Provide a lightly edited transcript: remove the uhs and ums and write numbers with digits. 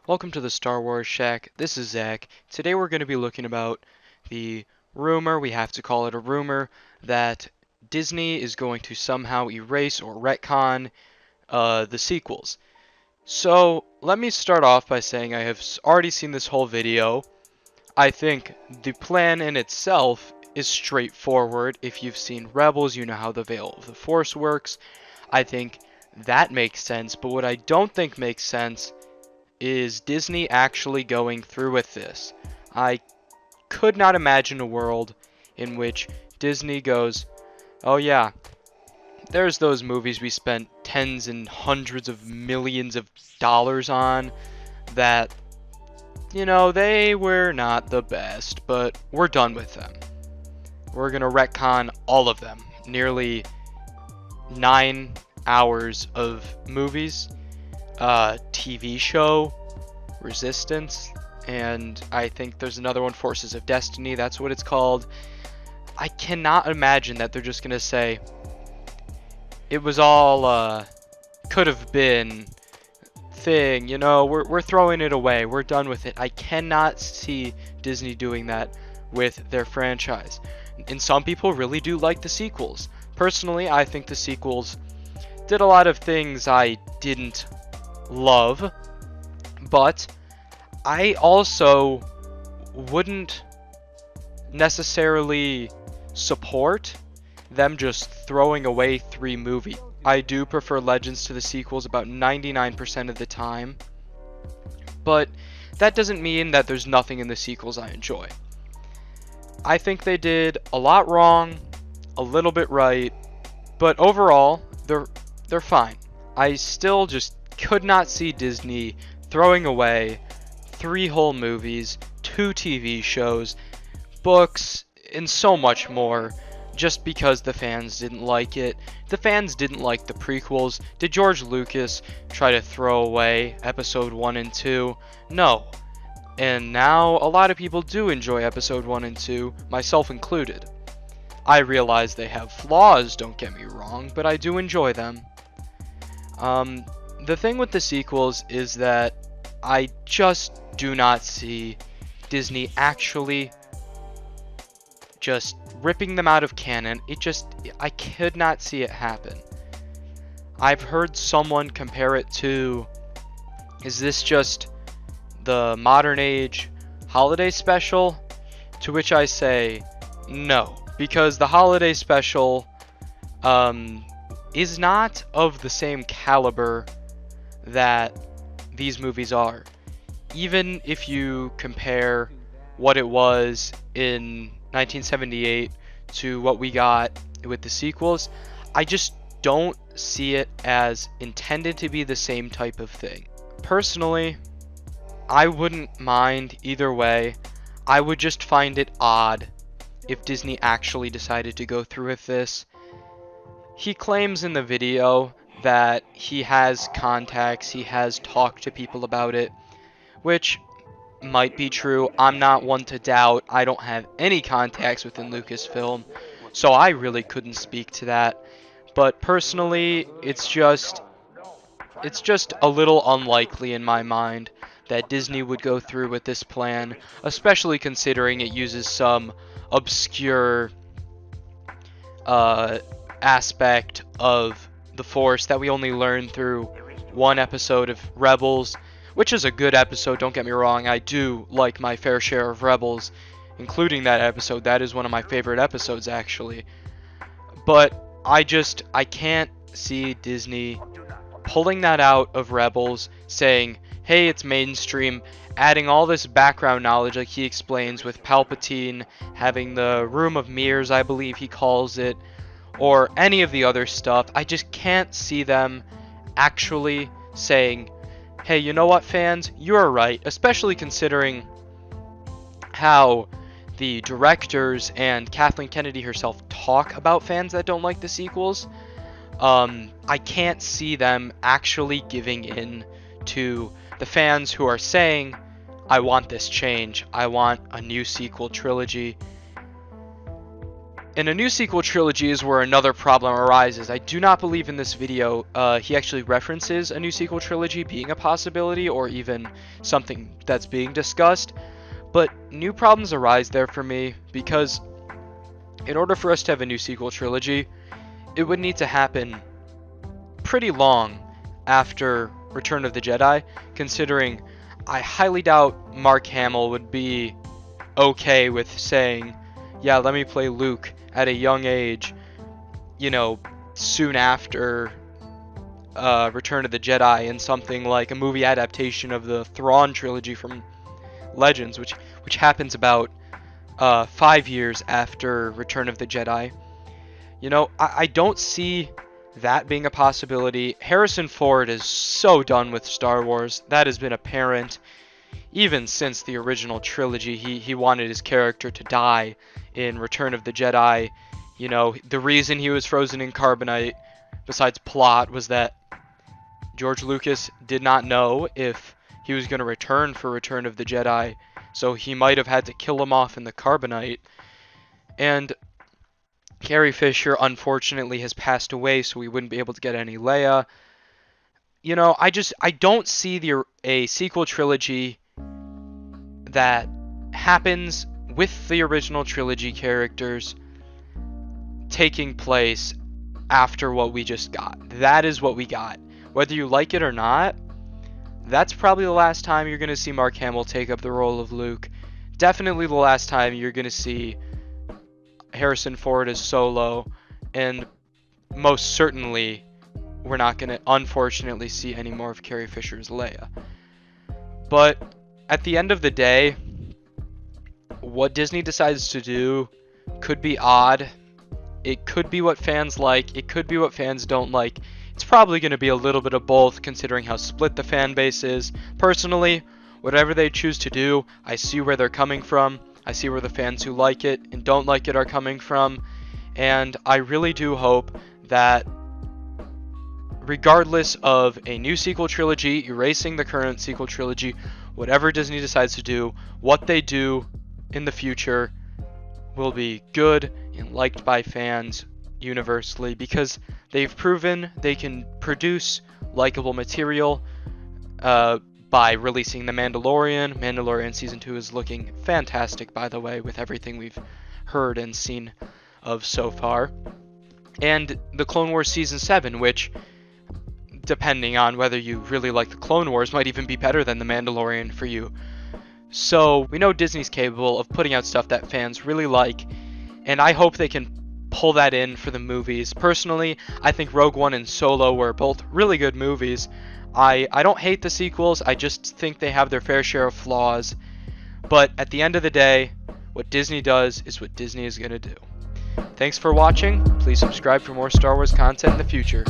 Welcome to the Star Wars Shack. This is Zach. Today we're going to be looking about the rumor, we have to call it a rumor, that Disney is going to somehow erase or retcon the sequels. So let me start off by saying I have already seen this whole video. I think the plan in itself is straightforward. If you've seen Rebels, you know how the Veil of the Force works. I think that makes sense, but what I don't think makes sense is Disney actually going through with this. I could not imagine a world in which Disney goes, oh yeah, there's those movies we spent tens and hundreds of millions of dollars on that, they were not the best, but we're done with them. We're gonna retcon all of them. Nearly 9 hours of movies, TV show, Resistance, and I think there's another one, Forces of Destiny, that's what it's called. I cannot imagine that they're just gonna say, it was all, could have been thing, we're throwing it away, we're done with it. I cannot see Disney doing that with their franchise. And some people really do like the sequels. Personally, I think the sequels did a lot of things I didn't love, but I also wouldn't necessarily support them just throwing away 3 movies. I do prefer Legends to the sequels about 99% of the time, but that doesn't mean that there's nothing in the sequels I enjoy. I think they did a lot wrong, a little bit right, but overall, they're fine. I still just could not see Disney throwing away 3 whole movies, 2 TV shows, books, and so much more just because the fans didn't like it. The fans didn't like the prequels. Did George Lucas try to throw away episode 1 and 2? No. And now a lot of people do enjoy episode 1 and 2, myself included. I realize they have flaws, don't get me wrong, but I do enjoy them. The thing with the sequels is that I just do not see Disney actually just ripping them out of canon. I could not see it happen. I've heard someone compare it to, is this just the modern age holiday special? To which I say, no, because the holiday special is not of the same caliber that these movies are. Even if you compare what it was in 1978 to what we got with the sequels, I just don't see it as intended to be the same type of thing. Personally, I wouldn't mind either way. I would just find it odd if Disney actually decided to go through with this. He claims in the video that he has contacts, he has talked to people about it, which might be true. I'm not one to doubt. I don't have any contacts within Lucasfilm, so I really couldn't speak to that. But personally, it's just a little unlikely in my mind that Disney would go through with this plan, especially considering it uses some obscure aspect of the Force that we only learn through one episode of Rebels, which is a good episode, don't get me wrong. I do like my fair share of Rebels, including that episode. That is one of my favorite episodes, actually. But I can't see Disney pulling that out of Rebels, saying, hey, it's mainstream, adding all this background knowledge like he explains with Palpatine having the Room of Mirrors, I believe he calls it, or any of the other stuff. I just can't see them actually saying, hey, you know what, fans, you're right, especially considering how the directors and Kathleen Kennedy herself talk about fans that don't like the sequels. I can't see them actually giving in to the fans who are saying, I want this change, I want a new sequel trilogy. And a new sequel trilogy is where another problem arises. I do not believe in this video he actually references a new sequel trilogy being a possibility or even something that's being discussed. But new problems arise there for me because in order for us to have a new sequel trilogy, it would need to happen pretty long after Return of the Jedi, considering I highly doubt Mark Hamill would be okay with saying, yeah, let me play Luke at a young age, you know, soon after Return of the Jedi in something like a movie adaptation of the Thrawn trilogy from Legends, which happens about 5 years after Return of the Jedi. You know, I don't see that being a possibility. Harrison Ford is so done with Star Wars. That has been apparent even since the original trilogy. He wanted his character to die in Return of the Jedi. You know, the reason he was frozen in carbonite, besides plot, was that George Lucas did not know if he was going to return for Return of the Jedi, so he might have had to kill him off in the carbonite. And Carrie Fisher, unfortunately, has passed away, so we wouldn't be able to get any Leia. You know, I don't see a sequel trilogy that happens with the original trilogy characters taking place after what we just got. That is what we got. Whether you like it or not, that's probably the last time you're going to see Mark Hamill take up the role of Luke. Definitely the last time you're going to see Harrison Ford as Solo, and most certainly we're not going to unfortunately see any more of Carrie Fisher as Leia. But at the end of the day, what Disney decides to do could be odd. It could be what fans like. It could be what fans don't like. It's probably going to be a little bit of both, considering how split the fan base is. Personally, whatever they choose to do, I see where they're coming from. I see where the fans who like it and don't like it are coming from. And I really do hope that regardless of a new sequel trilogy, erasing the current sequel trilogy, whatever Disney decides to do, what they do in the future will be good and liked by fans universally, because they've proven they can produce likable material by releasing The Mandalorian. Mandalorian Season 2 is looking fantastic, by the way, with everything we've heard and seen of so far. And the Clone Wars Season 7, which, depending on whether you really like the Clone Wars, might even be better than The Mandalorian for you. So we know Disney's capable of putting out stuff that fans really like, and I hope they can pull that in for the movies. Personally, I think Rogue One and Solo were both really good movies. I don't hate the sequels, I just think they have their fair share of flaws. But at the end of the day, what Disney does is what Disney is going to do. Thanks for watching. Please subscribe for more Star Wars content in the future.